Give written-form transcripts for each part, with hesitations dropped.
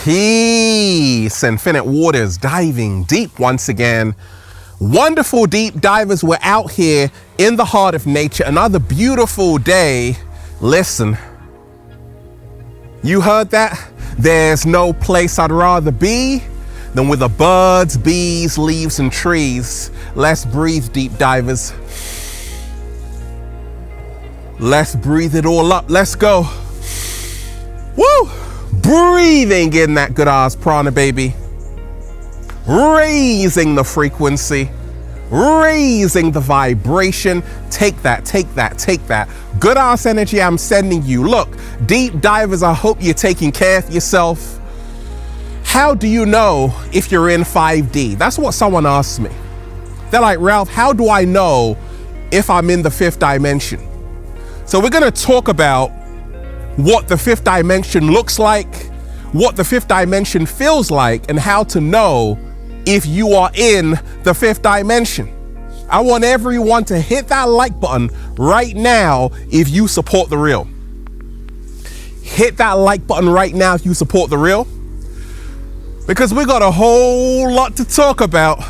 Peace, infinite waters, diving deep once again. Wonderful deep divers, we're out here in the heart of nature. Another beautiful day. Listen, you heard that? There's no place I'd rather be than with the birds, bees, leaves, and trees. Let's breathe, deep divers. Let's breathe it all up. Let's go. Woo! Breathing in that good ass prana, baby. Raising the frequency, raising the vibration. Take that, take that, take that. Good ass energy I'm sending you. Look, deep divers, I hope you're taking care of yourself. How do you know if you're in 5D? That's what someone asked me. They're like, Ralph, how do I know if I'm in the fifth dimension? So we're gonna talk about what the fifth dimension looks like, what the fifth dimension feels like, and how to know if you are in the fifth dimension. I want everyone to hit that like button right now if you support the real. Hit that like button right now if you support the real, because we got a whole lot to talk about.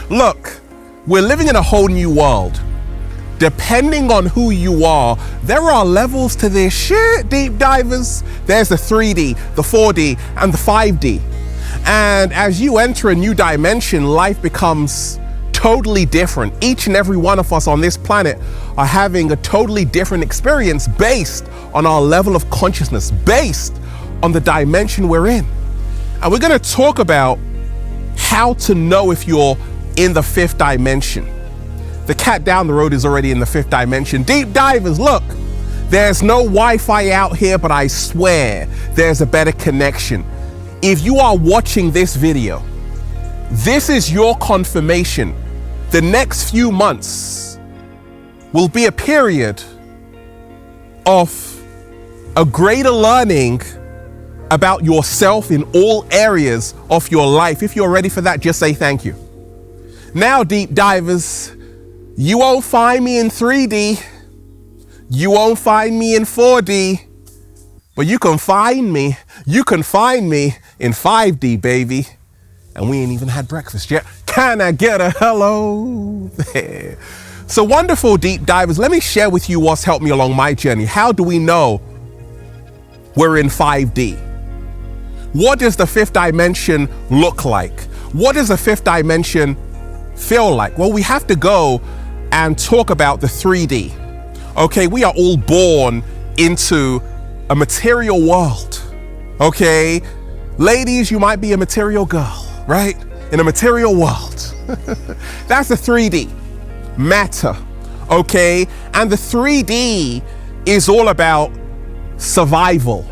Look, we're living in a whole new world. Depending on who you are, there are levels to this shit, deep divers. There's the 3D, the 4D, and the 5D. And as you enter a new dimension, life becomes totally different. Each and every one of us on this planet are having a totally different experience based on our level of consciousness, based on the dimension we're in. And we're gonna talk about how to know if you're in the fifth dimension. The cat down the road is already in the fifth dimension. Deep divers, look, there's no Wi-Fi out here, but I swear there's a better connection. If you are watching this video, this is your confirmation. The next few months will be a period of a greater learning about yourself in all areas of your life. If you're ready for that, just say thank you. Now, deep divers, you won't find me in 3D. You won't find me in 4D, but you can find me in 5D, baby. And we ain't even had breakfast yet. Can I get a hello there? So wonderful, deep divers. Let me share with you what's helped me along my journey. How do we know we're in 5D? What does the fifth dimension look like? What does the fifth dimension feel like? Well, we have to go and talk about the 3D. Okay, we are all born into a material world. Okay, ladies, you might be a material girl, right? In a material world. That's the 3D, matter. Okay, and the 3D is all about survival.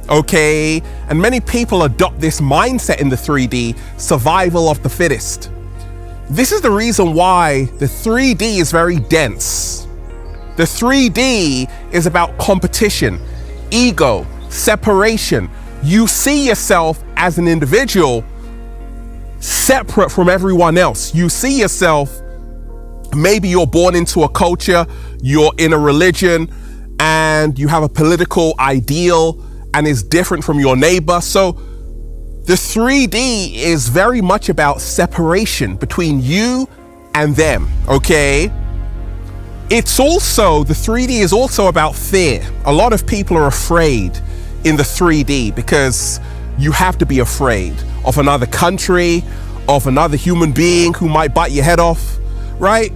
Okay, and many people adopt this mindset in the 3D, survival of the fittest. This is the reason why the 3D is very dense. The 3D is about competition, ego, separation. You see yourself as an individual separate from everyone else. You see yourself, maybe you're born into a culture, you're in a religion, and you have a political ideal and is different from your neighbor. So the 3D is very much about separation between you and them, okay? It's also, the 3D is also about fear. A lot of people are afraid in the 3D because you have to be afraid of another country, of another human being who might bite your head off, right?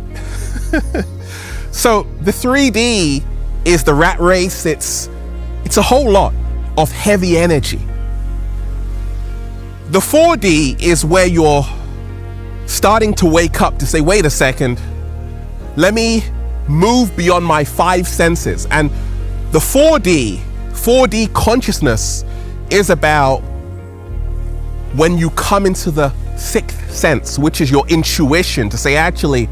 So the 3D is the rat race. It's a whole lot of heavy energy. The 4D is where you're starting to wake up to say, wait a second, let me move beyond my 5 senses. And the 4D consciousness is about when you come into the 6th sense, which is your intuition, to say, actually,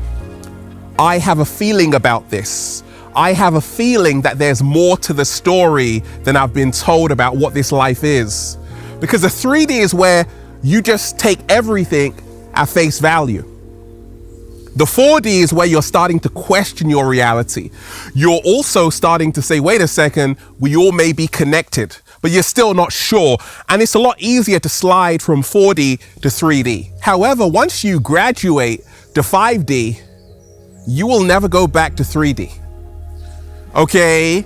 I have a feeling about this. I have a feeling that there's more to the story than I've been told about what this life is. Because the 3D is where you just take everything at face value. The 4D is where you're starting to question your reality. You're also starting to say, wait a second, we all may be connected, but you're still not sure. And it's a lot easier to slide from 4D to 3D. However, once you graduate to 5D, you will never go back to 3D. Okay?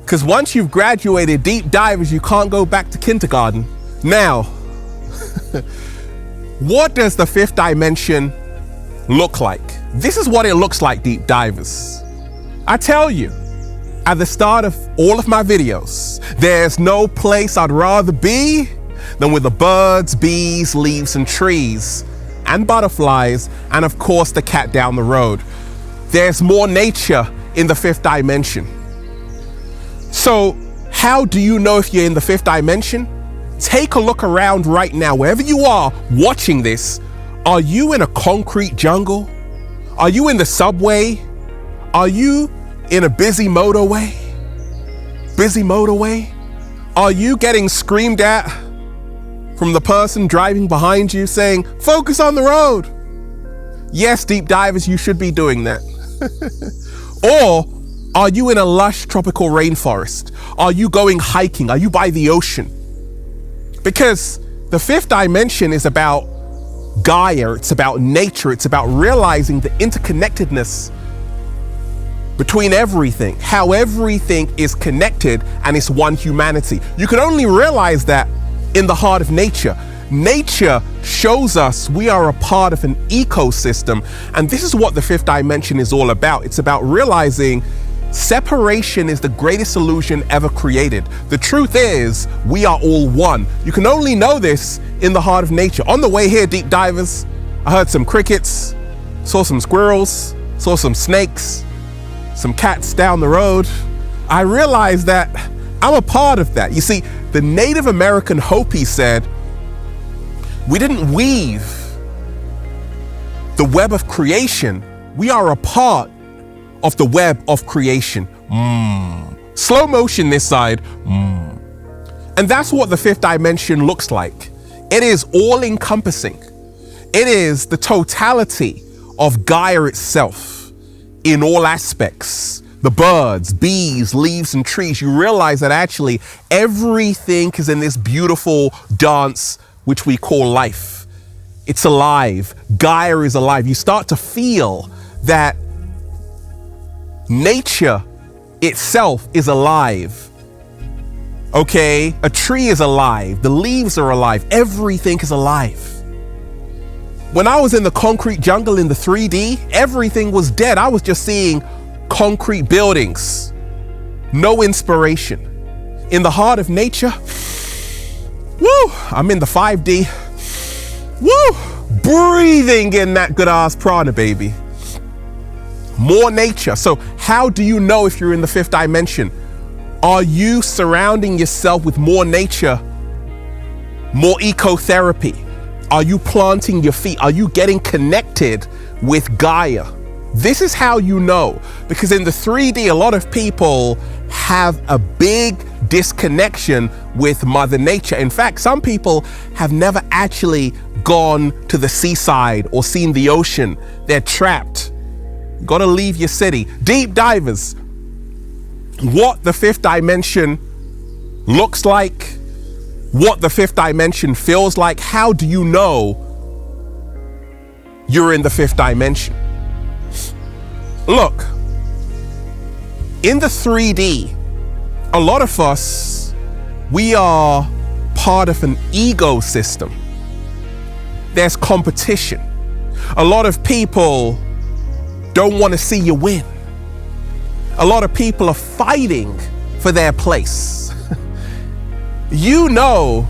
Because once you've graduated deep divers, you can't go back to kindergarten. Now, what does the 5th dimension look like? This is what it looks like, deep divers. I tell you, at the start of all of my videos, there's no place I'd rather be than with the birds, bees, leaves, and trees, and butterflies, and of course the cat down the road. There's more nature in the 5th dimension. So how do you know if you're in the 5th dimension? Take a look around right now, wherever you are watching this. Are you in a concrete jungle? Are you in the subway? Are you in a busy motorway? Are you getting screamed at from the person driving behind you saying, focus on the road? Yes, deep divers, you should be doing that. Or are you in a lush tropical rainforest? Are you going hiking? Are you by the ocean? Because the 5th dimension is about Gaia, it's about nature, it's about realizing the interconnectedness between everything, how everything is connected and it's one humanity. You can only realize that in the heart of nature. Nature shows us we are a part of an ecosystem, and this is what the 5th dimension is all about. It's about realizing separation is the greatest illusion ever created. The truth is, we are all one. You can only know this in the heart of nature. On the way here, deep divers, I heard some crickets, saw some squirrels, saw some snakes, some cats down the road. I realized that I'm a part of that. You see, the Native American Hopi said, we didn't weave the web of creation. We are a part of the web of creation. Slow motion this side. And that's what the 5th dimension looks like. It is all encompassing. It is the totality of Gaia itself in all aspects. The birds, bees, leaves, and trees. You realize that actually everything is in this beautiful dance which we call life. It's alive. Gaia is alive. You start to feel that nature itself is alive. Okay? A tree is alive. The leaves are alive. Everything is alive. When I was in the concrete jungle in the 3D, everything was dead. I was just seeing concrete buildings. No inspiration. In the heart of nature, woo, I'm in the 5D. Woo, breathing in that good ass prana, baby. More nature. So how do you know if you're in the 5th dimension? Are you surrounding yourself with more nature, more ecotherapy? Are you planting your feet? Are you getting connected with Gaia? This is how you know, because in the 3D, a lot of people have a big disconnection with Mother Nature. In fact, some people have never actually gone to the seaside or seen the ocean. They're trapped. You gotta leave your city. Deep divers, what the 5th dimension looks like, what the 5th dimension feels like. How do you know you're in the 5th dimension? Look, in the 3D, a lot of us, we are part of an ecosystem. There's competition. A lot of people don't want to see you win. A lot of people are fighting for their place. You know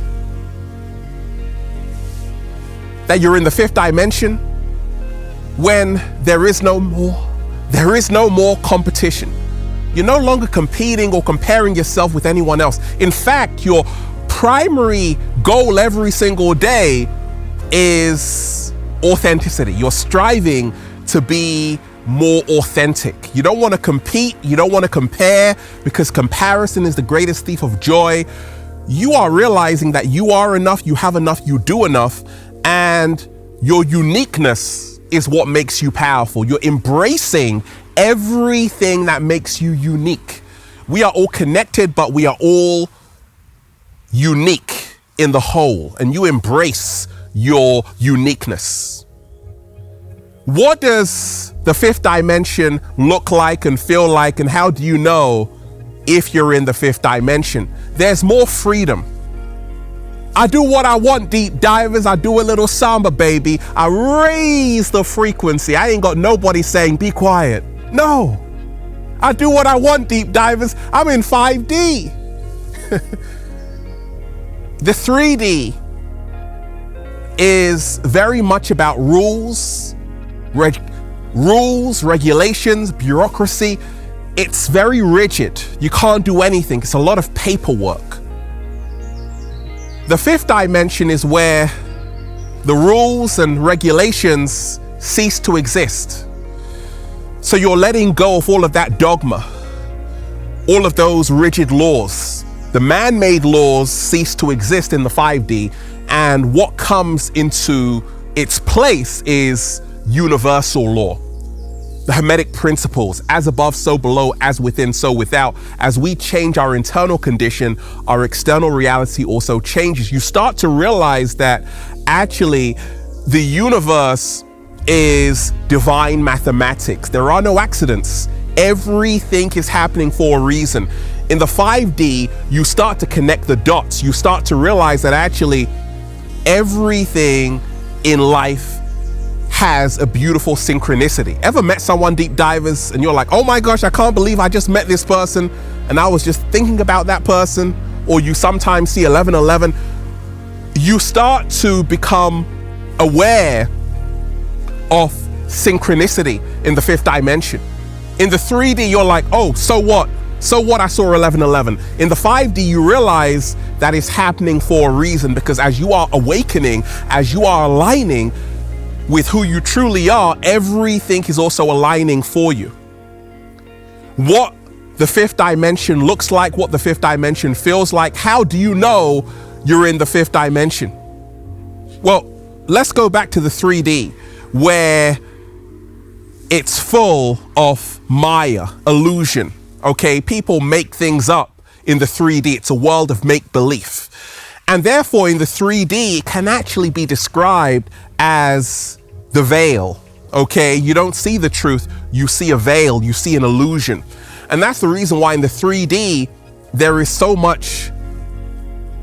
that you're in the 5th dimension when there is no more competition. You're no longer competing or comparing yourself with anyone else. In fact, your primary goal every single day is authenticity. You're striving to be more authentic. You don't want to compete. You don't want to compare, because comparison is the greatest thief of joy. You are realizing that you are enough, you have enough, you do enough, and your uniqueness is what makes you powerful. You're embracing everything that makes you unique. We are all connected, but we are all unique in the whole, and you embrace your uniqueness. What does the fifth dimension look like and feel like, and how do you know if you're in the fifth dimension? There's more freedom. I do what I want, deep divers. I do a little samba, baby. I raise the frequency. I ain't got nobody saying be quiet. No, I do what I want, deep divers. I'm in 5D. The 3D is very much about rules, regulations, bureaucracy. It's very rigid. You can't do anything. It's a lot of paperwork. The fifth dimension is where the rules and regulations cease to exist. So you're letting go of all of that dogma, all of those rigid laws. The man-made laws cease to exist in the 5D, and what comes into its place is universal law. The Hermetic principles, as above, so below, as within, so without. As we change our internal condition, our external reality also changes. You start to realize that actually the universe is divine mathematics. There are no accidents. Everything is happening for a reason. In the 5D, you start to connect the dots. You start to realize that actually everything in life has a beautiful synchronicity. Ever met someone, deep divers, and you're like, oh my gosh, I can't believe I just met this person and I was just thinking about that person? Or you sometimes see 1111. You start to become aware of synchronicity in the fifth dimension. In the 3D, you're like, oh, so what? So what, I saw 1111. In the 5D, you realize that it's happening for a reason, because as you are awakening, as you are aligning with who you truly are, everything is also aligning for you. What the fifth dimension looks like, what the fifth dimension feels like, how do you know you're in the fifth dimension? Well, let's go back to the 3D, where it's full of Maya, illusion. Okay, people make things up in the 3D. It's a world of make-believe. And therefore, in the 3D, it can actually be described as the veil. Okay, you don't see the truth, you see a veil, you see an illusion. And that's the reason why in the 3D, there is so much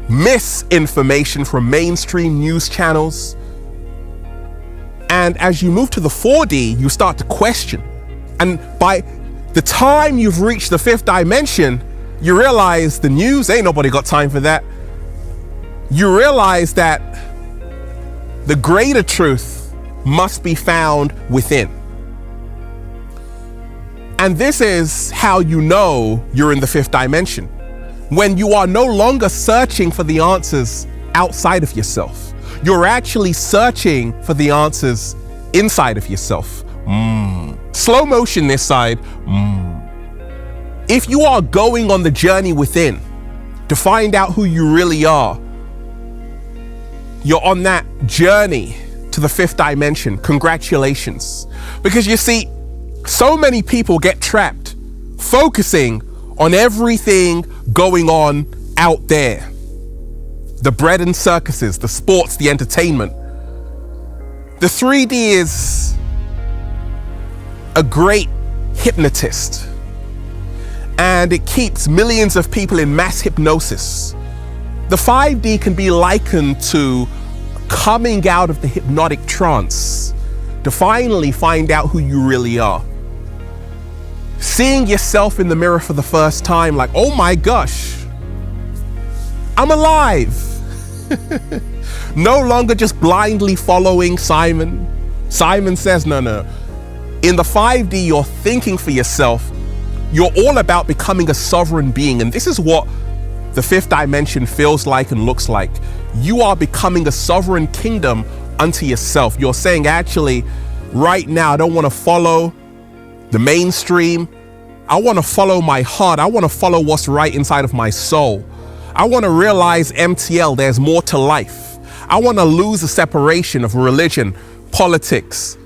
misinformation from mainstream news channels. And as you move to the 4D, you start to question. And by the time you've reached the fifth dimension, you realize the news, ain't nobody got time for that. You realize that the greater truth must be found within. And this is how you know you're in the fifth dimension. When you are no longer searching for the answers outside of yourself, you're actually searching for the answers inside of yourself. Slow motion this side. If you are going on the journey within to find out who you really are, you're on that journey to the fifth dimension. Congratulations. Because you see, so many people get trapped focusing on everything going on out there. The bread and circuses, the sports, the entertainment. The 3D is a great hypnotist, and it keeps millions of people in mass hypnosis. The 5D can be likened to coming out of the hypnotic trance to finally find out who you really are. Seeing yourself in the mirror for the first time, like, oh my gosh, I'm alive. No longer just blindly following Simon. Simon says, no. In the 5D, you're thinking for yourself. You're all about becoming a sovereign being. And this is what the fifth dimension feels like and looks like. You are becoming a sovereign kingdom unto yourself. You're saying, actually, right now, I don't want to follow the mainstream. I want to follow my heart. I want to follow what's right inside of my soul. I want to realize MTL, there's more to life. I want to lose the separation of religion, politics,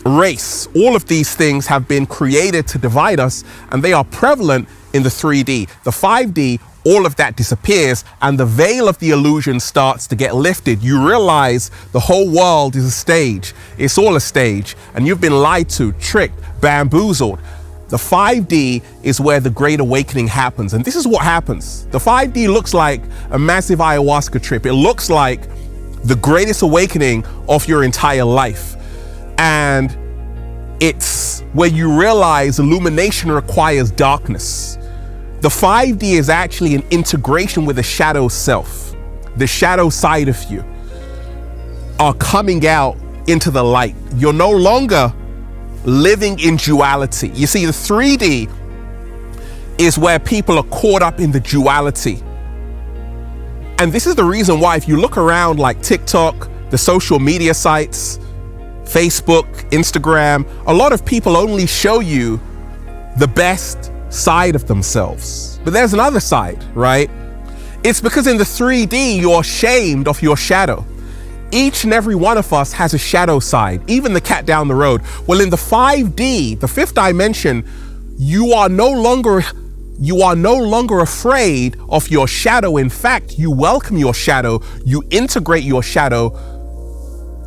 race. All of these things have been created to divide us, and they are prevalent in the 3D. The 5D, all of that disappears, and the veil of the illusion starts to get lifted. You realize the whole world is a stage. It's all a stage, and you've been lied to, tricked, bamboozled. The 5D is where the great awakening happens. And this is what happens. The 5D looks like a massive ayahuasca trip. It looks like the greatest awakening of your entire life. And it's where you realize illumination requires darkness. The 5D is actually an integration with the shadow self. The shadow side of you are coming out into the light. You're no longer living in duality. You see, the 3D is where people are caught up in the duality. And this is the reason why, if you look around like TikTok, the social media sites, Facebook, Instagram, a lot of people only show you the best side of themselves. But there's another side, right? It's because in the 3D, you're ashamed of your shadow. Each and every one of us has a shadow side, even the cat down the road. Well, in the 5D, the fifth dimension, you are no longer afraid of your shadow. In fact, you welcome your shadow, you integrate your shadow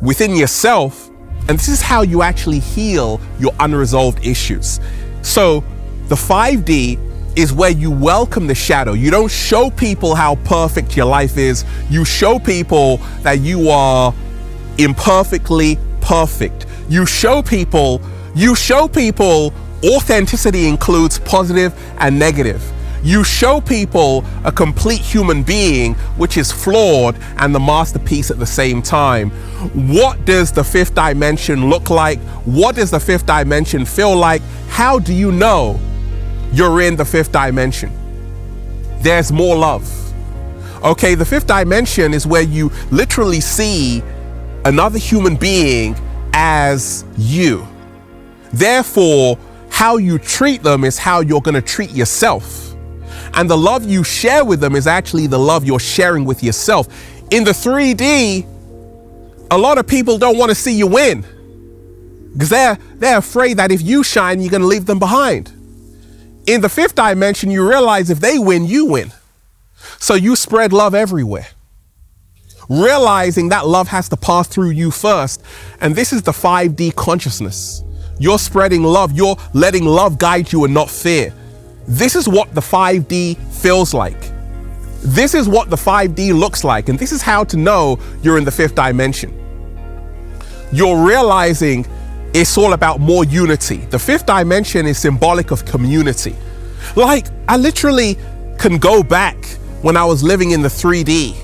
within yourself, and this is how you actually heal your unresolved issues. So the 5D is where you welcome the shadow. You don't show people how perfect your life is. You show people that you are imperfectly perfect. You show people authenticity includes positive and negative. You show people a complete human being, which is flawed and the masterpiece at the same time. What does the fifth dimension look like? What does the fifth dimension feel like? How do you know you're in the fifth dimension? There's more love. Okay, the fifth dimension is where you literally see another human being as you. Therefore, how you treat them is how you're going to treat yourself. And the love you share with them is actually the love you're sharing with yourself. In the 3D, a lot of people don't want to see you win because they're afraid that if you shine, you're going to leave them behind. In the fifth dimension, you realize if they win, you win. So you spread love everywhere, realizing that love has to pass through you first. And this is the 5D consciousness. You're spreading love. You're letting love guide you and not fear. This is what the 5D feels like. This is what the 5D looks like. And this is how to know you're in the fifth dimension. You're realizing it's all about more unity. The fifth dimension is symbolic of community. Like, I literally can go back when I was living in the 3D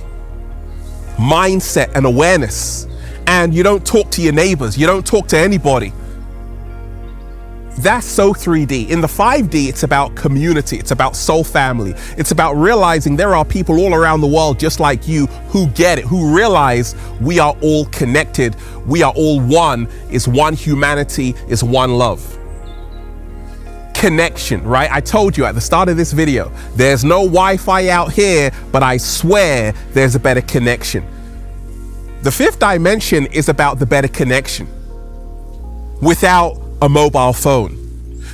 mindset and awareness, and you don't talk to your neighbors, you don't talk to anybody. That's so 3D. In the 5D, it's about community. It's about soul family. It's about realizing there are people all around the world just like you who get it, who realize we are all connected. We are all one. It's one humanity. It's one love. Connection, right? I told you at the start of this video, there's no Wi-Fi out here, but I swear there's a better connection. The fifth dimension is about the better connection without a mobile phone.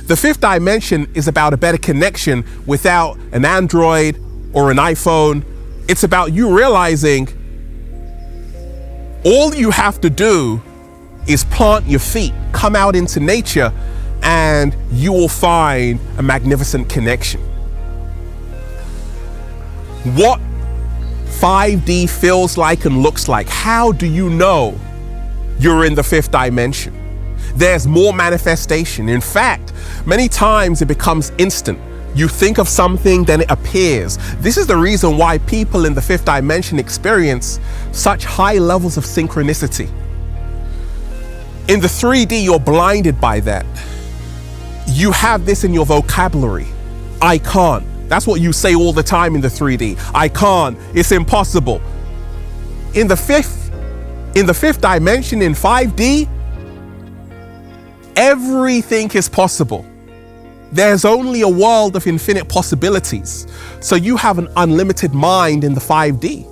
The fifth dimension is about a better connection without an Android or an iPhone. It's about you realizing all you have to do is plant your feet, come out into nature, and you will find a magnificent connection. What 5D feels like and looks like. How do you know you're in the fifth dimension? There's more manifestation. In fact, many times it becomes instant. You think of something, then it appears. This is the reason why people in the fifth dimension experience such high levels of synchronicity. In the 3D, you're blinded by that. You have this in your vocabulary. I can't. That's what you say all the time in the 3D. I can't. It's impossible. In the fifth dimension, in 5D, Everything is possible. There's only a world of infinite possibilities. So you have an unlimited mind in the 5D.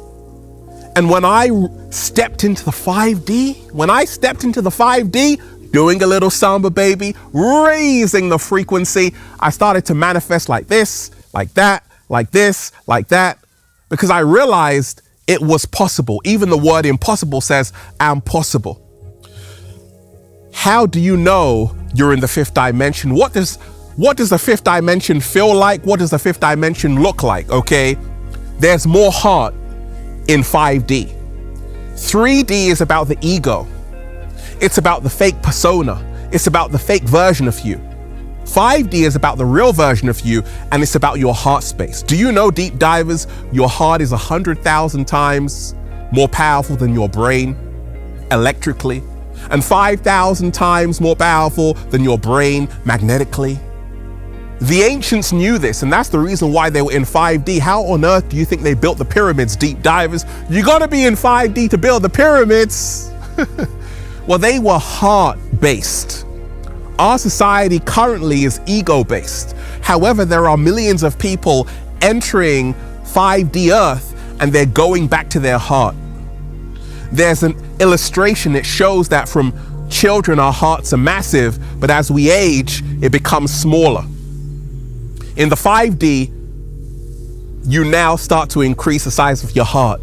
And when I stepped into the 5D, doing a little samba, baby, raising the frequency, I started to manifest like this, like that, like this, like that, because I realized it was possible. Even the word impossible says, I'm possible. How do you know you're in the fifth dimension? What does the fifth dimension feel like? What does the fifth dimension look like? Okay, there's more heart in 5D. 3D is about the ego. It's about the fake persona. It's about the fake version of you. 5D is about the real version of you, and it's about your heart space. Do you know, deep divers, your heart is 100,000 times more powerful than your brain electrically, and 5,000 times more powerful than your brain magnetically? The ancients knew this, and that's the reason why they were in 5D. How on earth do you think they built the pyramids, deep divers? You gotta be in 5D to build the pyramids. Well, they were heart-based. Our society currently is ego-based. However, there are millions of people entering 5D Earth, and they're going back to their heart. There's an illustration that shows that from children, our hearts are massive, but as we age, it becomes smaller. In the 5D, you now start to increase the size of your heart.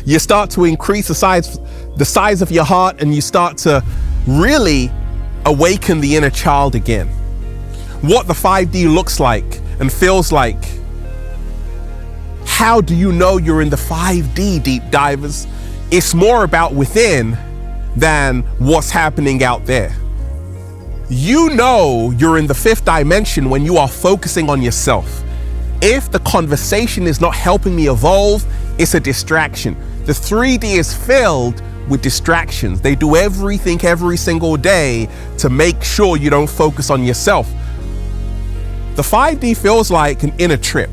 You start to increase the size of your heart, and you start to really awaken the inner child again. What the 5D looks like and feels like. How do you know you're in the 5D, deep divers? It's more about within than what's happening out there. You know you're in the fifth dimension when you are focusing on yourself. If the conversation is not helping me evolve, it's a distraction. The 3D is filled with distractions. They do everything every single day to make sure you don't focus on yourself. The 5D feels like an inner trip.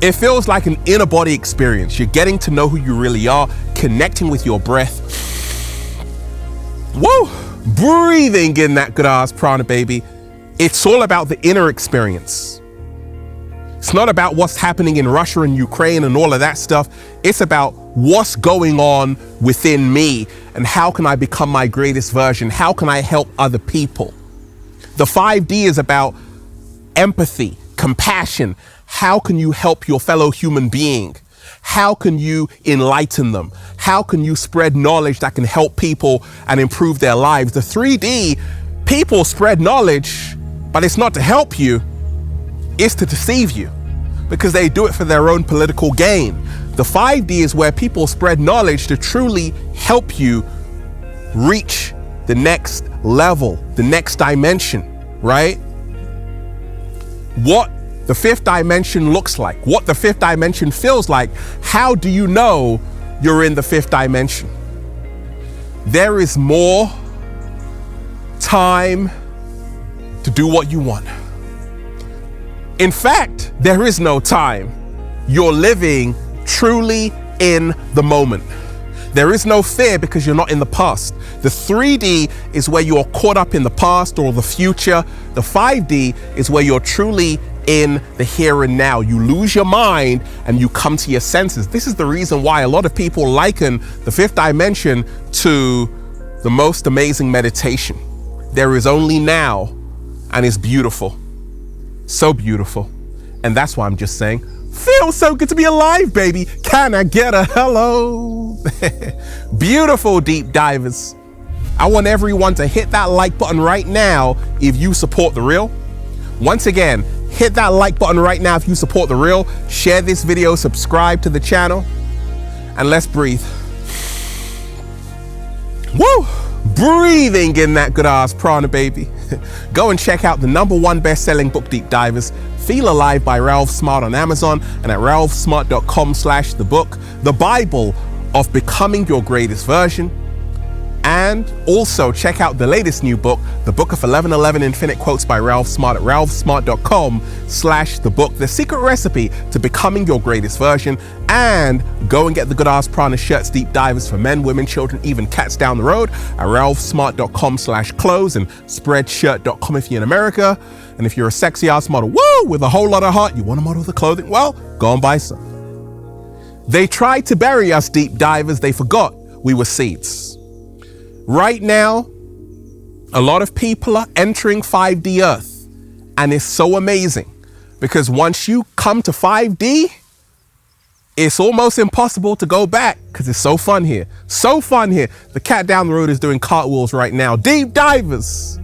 It feels like an inner body experience. You're getting to know who you really are, connecting with your breath. Woo! Breathing in that good ass prana, baby. It's all about the inner experience. It's not about what's happening in Russia and Ukraine and all of that stuff. It's about what's going on within me and how can I become my greatest version? How can I help other people? The 5D is about empathy, compassion. How can you help your fellow human being? How can you enlighten them? How can you spread knowledge that can help people and improve their lives? The 3D, people spread knowledge, but it's not to help you, it's to deceive you because they do it for their own political gain. The 5D is where people spread knowledge to truly help you reach the next level, the next dimension, right? What the fifth dimension looks like, what the fifth dimension feels like. How do you know you're in the fifth dimension? There is more time to do what you want. In fact, there is no time. You're living truly in the moment. There is no fear because you're not in the past. The 3D is where you're caught up in the past or the future. The 5D is where you're truly in the here and now. You lose your mind and you come to your senses. This is the reason why a lot of people liken the fifth dimension to the most amazing meditation. There is only now, and it's beautiful. So beautiful. And that's why I'm just saying, feels so good to be alive, baby. Can I get a hello? Beautiful, deep divers. I want everyone to hit that like button right now if you support The Real. Once again, hit that like button right now if you support The Real. Share this video, subscribe to the channel, and let's breathe. Woo! Breathing in that good ass prana, baby. Go and check out the #1 best-selling book, Deep Divers, Feel Alive by Ralph Smart on Amazon and at ralphsmart.com/thebook, the Bible of becoming your greatest version. And also check out the latest new book, The Book of 1111 Infinite Quotes by Ralph Smart at ralphsmart.com/the book, The Secret Recipe to Becoming Your Greatest Version. And go and get the Good Ass Prana shirts, deep divers for men, women, children, even cats down the road at ralphsmart.com/clothes and spreadshirt.com if you're in America. And if you're a sexy ass model, woo, with a whole lot of heart, you want to model the clothing, well, go and buy some. They tried to bury us, deep divers. They forgot we were seeds. Right now, a lot of people are entering 5D Earth, and it's so amazing because once you come to 5D, it's almost impossible to go back because it's so fun here. So fun here. The cat down the road is doing cartwheels right now. Deep divers,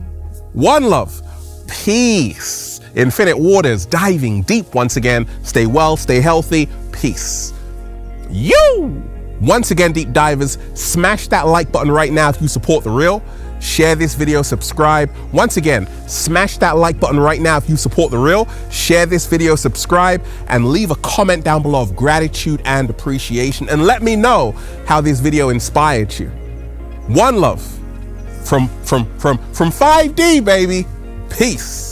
one love, peace. Infinite waters, diving deep once again. Stay well, stay healthy, peace. You! Once again, deep divers, smash that like button right now if you support The Real. Share this video, subscribe. Once again, smash that like button right now if you support The Real. Share this video, subscribe, and leave a comment down below of gratitude and appreciation. And let me know how this video inspired you. One love from 5D, baby. Peace.